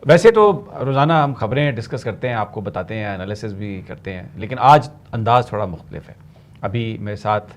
ویسے تو روزانہ ہم خبریں ڈسکس کرتے ہیں، آپ کو بتاتے ہیں، انالیسس بھی کرتے ہیں، لیکن آج انداز تھوڑا مختلف ہے. ابھی میرے ساتھ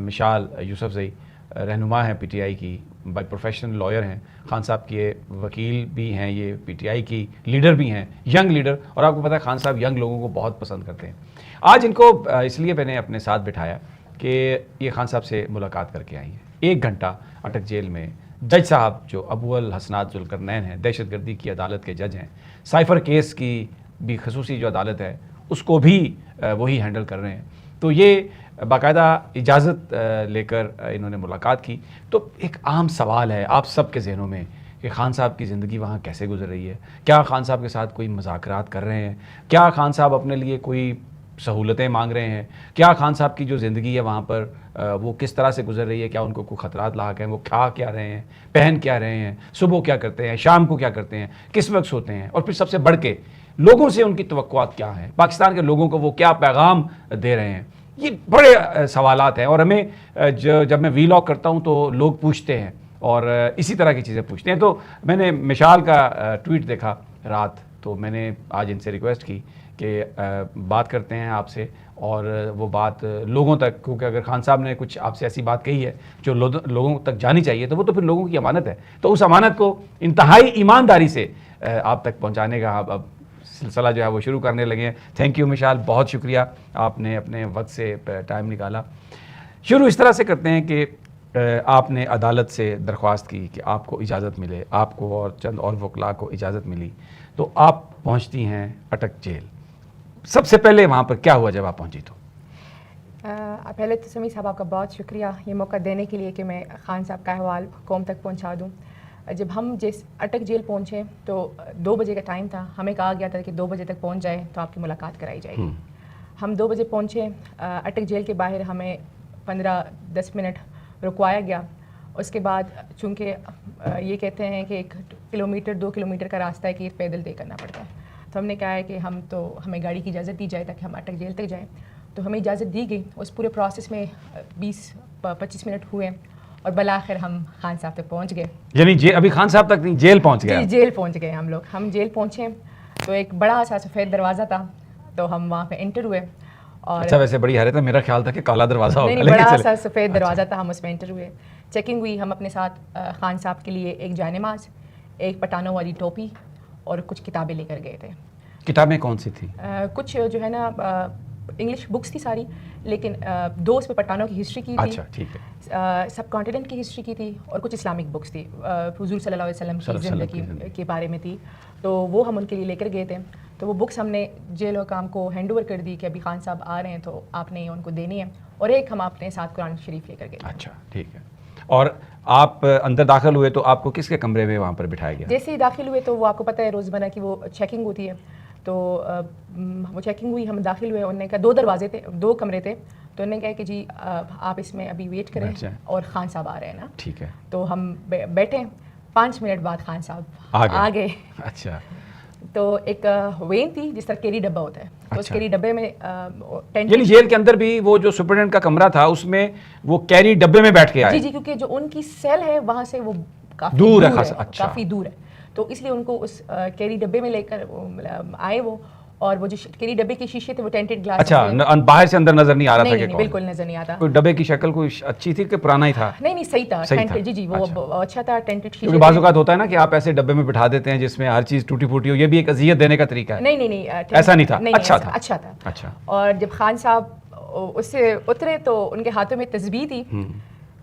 مشال یوسف زئی رہنما ہیں پی ٹی آئی کی، بائی پروفیشنل لائر ہیں، خان صاحب کے وکیل بھی ہیں، یہ پی ٹی آئی کی لیڈر بھی ہیں، ینگ لیڈر، اور آپ کو پتہ ہے خان صاحب ینگ لوگوں کو بہت پسند کرتے ہیں. آج ان کو اس لیے میں نے اپنے ساتھ بٹھایا کہ یہ خان صاحب سے ملاقات کر کے آئی ہیں. 1 گھنٹہ اٹک جیل میں جج صاحب جو ابو الحسنات ذوالقرنین ہیں، دہشت گردی کی عدالت کے جج ہیں، سائفر کیس کی بھی خصوصی جو عدالت ہے اس کو بھی وہی ہینڈل کر رہے ہیں. تو یہ باقاعدہ اجازت لے کر انہوں نے ملاقات کی. تو ایک عام سوال ہے آپ سب کے ذہنوں میں کہ خان صاحب کی زندگی وہاں کیسے گزر رہی ہے؟ کیا خان صاحب کے ساتھ کوئی مذاکرات کر رہے ہیں؟ کیا خان صاحب اپنے لیے کوئی سہولتیں مانگ رہے ہیں؟ کیا خان صاحب کی جو زندگی ہے وہاں پر وہ کس طرح سے گزر رہی ہے؟ کیا ان کو کوئی خطرات لاحق ہیں؟ وہ کھا کیا رہے ہیں، پہن کیا رہے ہیں، صبح کیا کرتے ہیں، شام کو کیا کرتے ہیں، کس وقت سوتے ہیں، اور پھر سب سے بڑھ کے لوگوں سے ان کی توقعات کیا ہیں، پاکستان کے لوگوں کو وہ کیا پیغام دے رہے ہیں؟ یہ بڑے سوالات ہیں. اور ہمیں جب میں وی لاگ کرتا ہوں تو لوگ پوچھتے ہیں اور اسی طرح کی چیزیں پوچھتے ہیں. تو میں نے مشال کا ٹویٹ دیکھا رات، تو میں نے آج ان سے ریکویسٹ کی کہ بات کرتے ہیں آپ سے، اور وہ بات لوگوں تک، کیونکہ اگر خان صاحب نے کچھ آپ سے ایسی بات کہی ہے جو لوگوں تک جانی چاہیے تو وہ تو پھر لوگوں کی امانت ہے. تو اس امانت کو انتہائی ایمانداری سے آپ تک پہنچانے کا اب سلسلہ جو ہے وہ شروع کرنے لگے ہیں. تھینک یو مشال، بہت شکریہ، آپ نے اپنے وقت سے ٹائم نکالا. شروع اس طرح سے کرتے ہیں کہ آپ نے عدالت سے درخواست کی کہ آپ کو اجازت ملے، آپ کو اور چند اور وکلاء کو اجازت ملی، تو آپ پہنچتی ہیں اٹک جیل. سب سے پہلے وہاں پر کیا ہوا جب آپ پہنچی؟ تو پہلے تو سمیع صاحب آپ کا بہت شکریہ یہ موقع دینے کے لیے کہ میں خان صاحب کا احوال قوم تک پہنچا دوں. جب ہم اٹک جیل پہنچے تو 2 بجے کا ٹائم تھا. ہمیں کہا گیا تھا کہ 2 بجے تک پہنچ جائے تو آپ کی ملاقات کرائی جائے گی. ہم 2 بجے پہنچے. اٹک جیل کے باہر ہمیں 15-10 منٹ رکوایا گیا. اس کے بعد چونکہ یہ کہتے ہیں کہ 1 کلومیٹر 2 کلومیٹر کا راستہ ہے کہ پیدل طے کرنا پڑتا ہے، تو ہم نے کہا ہے کہ ہمیں گاڑی کی اجازت دی جائے تاکہ ہم اٹک جیل تک جائیں. تو ہمیں اجازت دی گئی. اس پورے پروسیس میں 20-25 منٹ ہوئے اور بالآخر ہم خان صاحب تک پہنچ گئے. یعنی ابھی خان صاحب تک نہیں، جیل پہنچ گئے؟ جی جیل پہنچ گئے ہم جیل پہنچے تو ایک بڑا سا سفید دروازہ تھا، تو ہم وہاں پہ انٹر ہوئے. اور اچھا، ویسے بڑی حیرت ہے، میرا خیال تھا کہ کالا دروازہ ہوگا. نہیں، بڑا سا سفید دروازہ تھا، ہم اس میں انٹر ہوئے. چیکنگ ہوئی. ہم اپنے ساتھ خان صاحب کے لیے ایک جائے نماز، ایک پٹانوں والی ٹوپی اور کچھ کتابیں لے کر گئے تھے. کتابیں کون سی تھی؟ کچھ جو ہے نا انگلش بکس تھی ساری، لیکن 2 اس پہ پٹھانوں کی ہسٹری کی تھی. اچھا ٹھیک ہے. سب کانٹیننٹ کی ہسٹری کی تھی اور کچھ اسلامک بکس تھی، حضور صلی اللہ علیہ وسلم کی زندگی کے بارے میں تھی. تو وہ ہم ان کے لیے لے کر گئے تھے. تو وہ بکس ہم نے جیل حکام کو ہینڈ اوور کر دی کہ ابھی خان صاحب آ رہے ہیں تو آپ نے ان کو دینی ہے. اور ایک ہم اپنے ساتھ قرآن شریف لے کر گئے. اچھا ٹھیک ہے. اور آپ اندر داخل ہوئے تو آپ کو کس کے کمرے میں وہاں پر بٹھایا گیا؟ جیسے ہی داخل ہوئے تو وہ آپ کو پتہ ہے روزمرہ کی وہ چیکنگ ہوتی ہے. تو وہ چیکنگ ہوئی، ہم داخل ہوئے. انہوں نے کہا 2 دروازے تھے، 2 کمرے تھے. تو انہوں نے کہا کہ جی آپ اس میں ابھی ویٹ کریں اور خان صاحب آ رہے ہیں نا. ٹھیک ہے. تو ہم بیٹھے. 5 منٹ بعد خان صاحب آ گئے. اچھا. تو ایک وین تھی جس طرح کیری ڈبہ ہوتا ہے، تو اس کیری ڈبے میں یعنی جیل کے اندر بھی وہ جو سپرنٹینڈنٹ کا کمرہ تھا اس میں وہ کیری ڈبے میں بیٹھ کے آئے؟ جی کیونکہ جو ان کی سیل ہے وہاں سے وہ کافی دور ہے. تو اس لیے ان کو اس کیری ڈبے میں لے کر آئے وہ. اور وہ جو کیری ڈبے کے شیشے تھے وہ ٹینٹڈ گلاس. اچھا، باہر سے اندر نظر نہیں آ رہا تھا؟ نہیں، بالکل نظر نہیں آتا. کوئی ڈبے کی شکل کوئی اچھی تھی کہ پرانا ہی تھا؟ نہیں، صحیح تھا. جی وہ اچھا تھا. ٹینٹڈ شیشے. کیونکہ بعض اوقات ہوتا ہے نا کہ آپ ایسے ڈبے میں بٹھا دیتے ہیں جس میں ہر چیز ٹوٹی پھوٹی ہو، یہ بھی ایک اذیت دینے کا طریقہ ہے. نہیں ایسا نہیں تھا. اچھا تھا. اچھا. اور جب خان صاحب اس سے اترے تو ان کے ہاتھوں میں تسبیح تھی.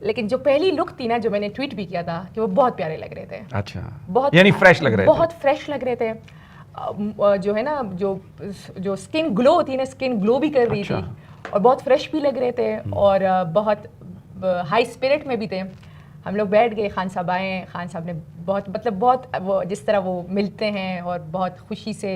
لیکن جو پہلی لک تھی نا، جو میں نے ٹویٹ بھی کیا تھا کہ وہ بہت پیارے لگ رہے تھے. اچھا، یعنی فریش لگ رہے تھے. بہت فریش لگ رہے تھے. جو ہے نا جو اسکن گلو ہوتی ہے نا، اسکن گلو بھی کر رہی تھی اور بہت فریش بھی لگ رہے تھے اور بہت ہائی اسپرٹ میں بھی تھے. ہم لوگ بیٹھ گئے. خان صاحب آئے. خان صاحب نے بہت وہ جس طرح وہ ملتے ہیں اور بہت خوشی سے.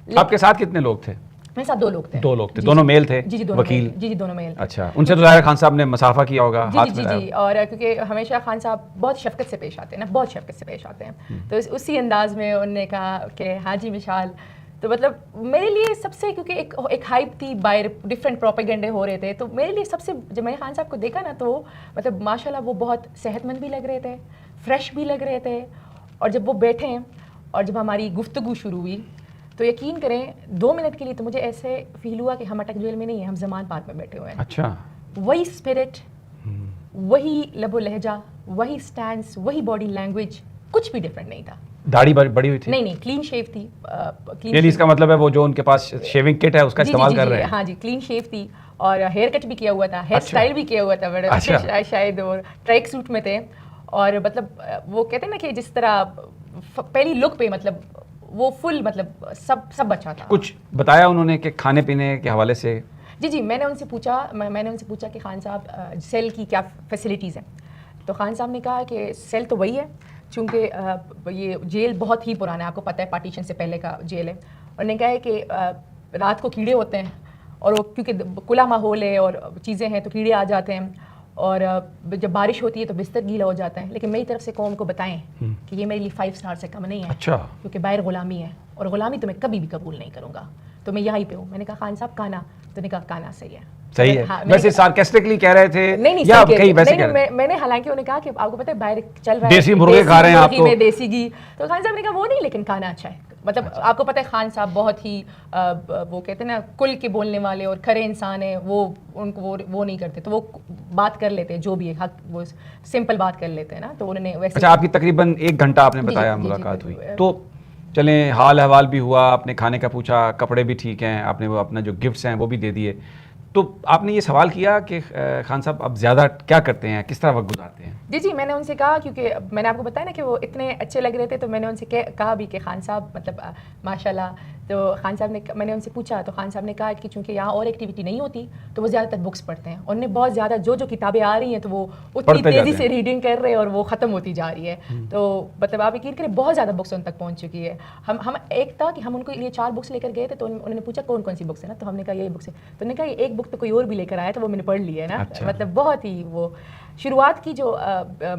آپ کے ساتھ کتنے لوگ تھے؟ میرے ساتھ 2 لوگ تھے. 2 لوگ تھے. دونوں میل تھے؟ جی وکیل؟ جی دونوں میل. اچھا، ان سے تو ظاہر خان صاحب نے مسافہ کیا ہوگا؟ جی. اور کیونکہ ہمیشہ خان صاحب بہت شفقت سے پیش آتے ہیں نا، بہت شفقت سے پیش آتے ہیں. تو اسی انداز میں انہوں نے کہا کہ ہاں جی مشال. تو مطلب میرے لیے سب سے، کیونکہ ایک ہائپ تھی، باہر ڈفرینٹ پروپیگنڈے ہو رہے تھے، تو میرے لیے سب سے جب میں نے خان صاحب کو دیکھا نا تو مطلب ماشاء اللہ وہ بہت صحت مند بھی لگ رہے تھے، فریش بھی لگ رہے تھے. اور جب وہ بیٹھے اور جب ہماری گفتگو شروع ہوئی تو یقین کریں 2 منٹ کے لیے تو مجھے ایسے فیل ہوا کہ ہم اٹک جیل میں نہیں ہیں, ہم زمان پارک میں بیٹھے ہوئے ہیں. اچھا, وہی اسپرٹ, وہی لب و لہجہ, وہی اسٹینڈس, وہی باڈی لینگویج, کچھ بھی ڈفرینٹ نہیں تھا. داڑھی بڑی ہوئی تھی؟ نہیں, کلین شیو تھی. یعنی اس کا مطلب ہے وہ جو ان کے پاس شیونگ کٹ ہے اس کا استعمال کر رہے ہیں. ہاں جی, کلین شیو تھی اور ہیئر کٹ بھی کیا ہوا تھا, ہیئر اسٹائل بھی کیا ہوا تھا بڑا شاید, اور ٹریک سوٹ میں تھے. اور مطلب وہ کہتے ہیں نا کہ جس طرح پہلی لک پہ مطلب وہ فل مطلب سب اچھا تھا. کچھ بتایا انہوں نے کہ کھانے پینے کے حوالے سے؟ جی, میں نے ان سے پوچھا کہ خان صاحب سیل کی کیا فیسلٹیز ہیں. تو خان صاحب نے کہا کہ سیل تو وہی ہے, چونکہ یہ جیل بہت ہی پرانا ہے, آپ کو پتہ ہے پارٹیشن سے پہلے کا جیل ہے. اور نے کہا ہے کہ رات کو کیڑے ہوتے ہیں اور وہ کیونکہ کھلا ماحول ہے اور چیزیں ہیں تو کیڑے آ جاتے ہیں, اور جب بارش ہوتی ہے تو بستر گیلا ہو جاتا ہے. لیکن میری طرف سے قوم کو بتائیں کہ یہ میرے لیے 5 اسٹار سے کم نہیں ہے. اچھا. کیونکہ باہر غلامی ہے اور غلامی تو میں کبھی بھی قبول نہیں کروں گا, تو میں یہیں پہ ہوں. میں نے کہا خان صاحب کھانا, تو نے کہا کھانا صحیح ہے. صحیح ہے. ویسے سارکیسٹکلی کہہ رہے تھے یا کہیں ویسے کہہ رہے تھے؟ میں نے حالانکہ انہوں نے کہا کہ آپ کو پتہ ہے باہر چل رہا ہے دیسی مرغے کھا رہے ہیں آپ تو, دیسی گھی. تو خان صاحب نے کہا وہ نہیں, لیکن کھانا اچھا ہے. مطلب آپ کو پتہ ہے خان صاحب بہت ہی وہ کہتے ہیں نا کل کے بولنے والے اور کھرے انسان ہیں. وہ ان کو وہ نہیں کرتے, تو وہ بات کر لیتے جو بھی ہے حق, وہ سمپل بات کر لیتے ہیں نا. تو انہوں نے ویسے اچھا, آپ کی تقریباً 1 گھنٹہ آپ نے بتایا ملاقات ہوئی, تو چلیں حال احوال بھی ہوا, آپ نے کھانے کا پوچھا, کپڑے بھی ٹھیک ہیں, آپ نے وہ اپنا جو گفٹس ہیں وہ بھی دے دیے. تو آپ نے یہ سوال کیا کہ خان صاحب اب زیادہ کیا کرتے ہیں, کس طرح وقت گزارتے ہیں؟ جی, میں نے ان سے کہا, کیونکہ میں نے آپ کو بتایا نا کہ وہ اتنے اچھے لگ رہے تھے, تو میں نے ان سے کہا بھی کہ خان صاحب مطلب ماشاء اللہ. تو خان صاحب نے, میں نے ان سے پوچھا تو خان صاحب نے کہا کہ چونکہ یہاں اور ایکٹیویٹی نہیں ہوتی تو وہ زیادہ تر بکس پڑھتے ہیں. انہوں نے بہت زیادہ جو کتابیں آ رہی ہیں تو وہ اتنی تیزی سے ریڈنگ کر رہے ہیں اور وہ ختم ہوتی جا رہی ہے. تو مطلب آپ یقین کریں بہت زیادہ بکس ان تک پہنچ چکی ہے. ہم ایک تھا کہ ہم ان کے لیے 4 بکس لے کر گئے تھے, تو انہوں نے پوچھا کون سی بکس ہے نا, تو ہم نے کہا یہی بکس ہے. تو انہوں نے کہا یہ ایک بک تو کوئی اور بھی لے کر آیا, تو وہ میں نے پڑھ لی ہے نا. مطلب بہت ہی وہ شروعات کی جو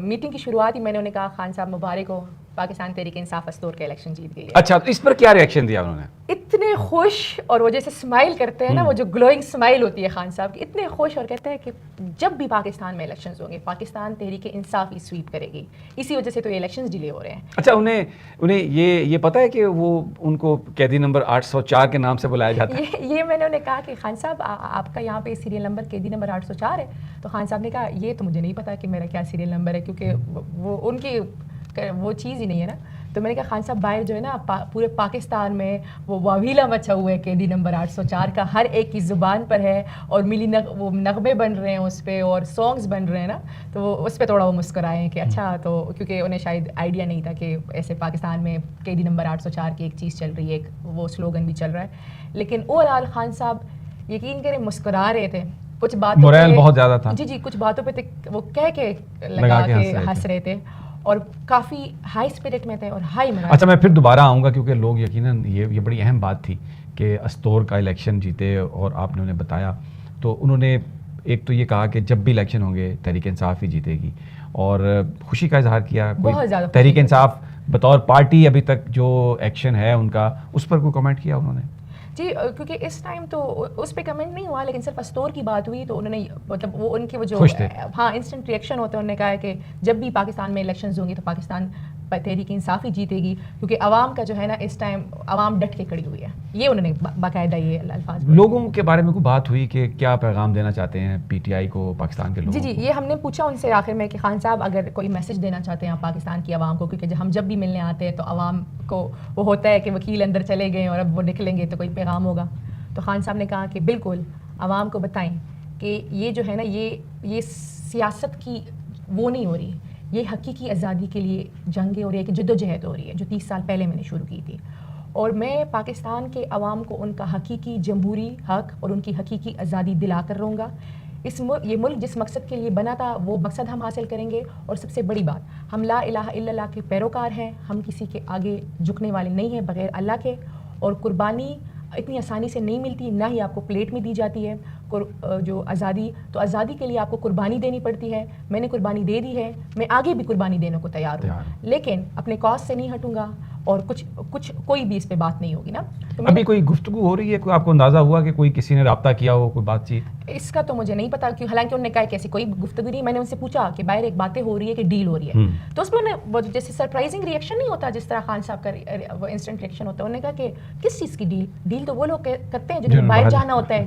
میٹنگ کی شروعات ہی میں نے انہیں کہا خان صاحب مبارک ہو, پاکستان تحریک انصاف استور کا الیکشن جیت گئی ہے. اچھا, تو اس پر کیا ریئیکشن دیا انہوں نے؟ اتنے خوش, اور وہ جیسے اسمائل کرتے ہیں نا, وہ جو گلوئنگ اسمائل ہوتی ہے خان صاحب کی, اتنے خوش, اور کہتے ہیں کہ جب بھی پاکستان میں الیکشنز ہوں گے پاکستان تحریک انصاف ہی سویپ کرے گی, اسی وجہ سے تو یہ الیکشنز ڈیلے ہو رہے ہیں. اچھا, انہیں یہ پتہ ہے کہ وہ ان کو قیدی نمبر 804 کے نام سے بلایا جاتا ہے؟ یہ میں نے انہیں کہا کہ خان صاحب آپ کا یہاں پہ سیریل نمبر قیدی نمبر 804 ہے. تو خان صاحب نے کہا یہ تو مجھے نہیں پتا کہ میرا کیا سیریل نمبر ہے, کیونکہ وہ ان کی وہ چیز ہی نہیں ہے نا. تو میں نے کہا خان صاحب باہر جو ہے نا پورے پاکستان میں وہ واویلا مچا ہوا ہے قیدی نمبر 804 کا, ہر ایک کی زبان پر ہے, اور وہ نغمے بن رہے ہیں اس پہ اور سانگز بن رہے ہیں نا. تو وہ اس پہ تھوڑا وہ مسکرائے ہیں کہ اچھا, تو کیونکہ انہیں شاید آئیڈیا نہیں تھا کہ ایسے پاکستان میں قیدی نمبر 804 کی ایک چیز چل رہی ہے, ایک وہ سلوگن بھی چل رہا ہے. لیکن اوور آل خان صاحب یقین کریں مسکرا رہے تھے, کچھ باتوں موریل بہت زیادہ تھا. جی, کچھ باتوں پہ وہ کہہ کے لگا کے ہنس رہے تھے, اور کافی ہائی اسپرٹ میں تھے اور ہائی مناسب. اچھا, میں پھر دوبارہ آؤں گا کیونکہ لوگ یقیناً یہ بڑی اہم بات تھی کہ استور کا الیکشن جیتے, اور آپ نے انہیں بتایا, تو انہوں نے ایک تو یہ کہا کہ جب بھی الیکشن ہوں گے تحریک انصاف ہی جیتے گی, اور خوشی کا اظہار کیا. بہت زیادہ تحریک انصاف بطور پارٹی ابھی تک جو ایکشن ہے ان کا, اس پر کوئی کمنٹ کیا انہوں نے؟ جی, کیونکہ اس ٹائم تو اس پہ کمنٹ نہیں ہوا, لیکن صرف استور کی بات ہوئی تو انہوں نے مطلب وہ ان کے وہ جو ہاں انسٹنٹ ریئیکشن ہوتے ہیں, انہوں نے کہا ہے کہ جب بھی پاکستان میں الیکشنز ہوں گی تو پاکستان تحریک انصاف ہی جیتے گی, کیونکہ عوام کا جو ہے نا اس ٹائم عوام ڈٹ کے کھڑی ہوئی ہے. یہ انہوں نے باقاعدہ یہ الفاظ. لوگوں کے بارے میں کوئی بات ہوئی کہ کیا پیغام دینا چاہتے ہیں پی ٹی آئی کو پاکستان کے لوگوں کو؟ جی, یہ ہم نے پوچھا ان سے آخر میں کہ خان صاحب اگر کوئی میسج دینا چاہتے ہیں پاکستان کی عوام کو, کیونکہ ہم جب بھی ملنے آتے ہیں تو عوام کو وہ ہوتا ہے کہ وکیل اندر چلے گئے اور اب وہ نکلیں گے تو کوئی پیغام ہوگا. تو خان صاحب نے کہا کہ بالکل عوام کو بتائیں کہ یہ جو ہے نا یہ سیاست کی وہ نہیں ہو رہی, یہ حقیقی آزادی کے لیے جنگ ہو رہی ہے, کہ جد و جہد ہو رہی ہے جو 30 سال پہلے میں نے شروع کی تھی. اور میں پاکستان کے عوام کو ان کا حقیقی جمہوری حق اور ان کی حقیقی آزادی دلا کر رہوں گا. یہ ملک جس مقصد کے لیے بنا تھا وہ مقصد ہم حاصل کریں گے. اور سب سے بڑی بات, ہم لا الہ الا اللہ کے پیروکار ہیں, ہم کسی کے آگے جھکنے والے نہیں ہیں بغیر اللہ کے. اور قربانی اتنی آسانی سے نہیں ملتی, نہ ہی آپ کو پلیٹ میں دی جاتی ہے. جو آزادی, تو آزادی کے لیے آپ کو قربانی دینی پڑتی ہے. میں نے قربانی دے دی ہے, میں آگے بھی قربانی دینے کو تیار ہوں, لیکن اپنے کاز سے نہیں ہٹوں گا. اور کچھ کوئی بھی اس پہ بات نہیں ہوگی نا. ابھی کوئی گفتگو ہو رہی ہے, کوئی آپ کو اندازہ ہوا کہ کوئی کسی نے رابطہ کیا ہو, کوئی بات چیت؟ اس کا تو مجھے نہیں پتا, کہ حالانکہ انہوں نے کہا کہ ایسی کوئی گفتگو نہیں. میں نے ان سے پوچھا کہ باہر ایک باتیں ہو رہی ہے کہ ڈیل ہو رہی ہے, تو اس میں جیسے سرپرائزنگ ریئیکشن نہیں ہوتا جس طرح خان صاحب کا وہ انسٹنٹ ریئیکشن ہوتا ہے. انہوں نے کہا کہ کس چیز کی ڈیل؟ ڈیل تو وہ لوگ کرتے ہیں جنہیں باہر جانا ہوتا ہے.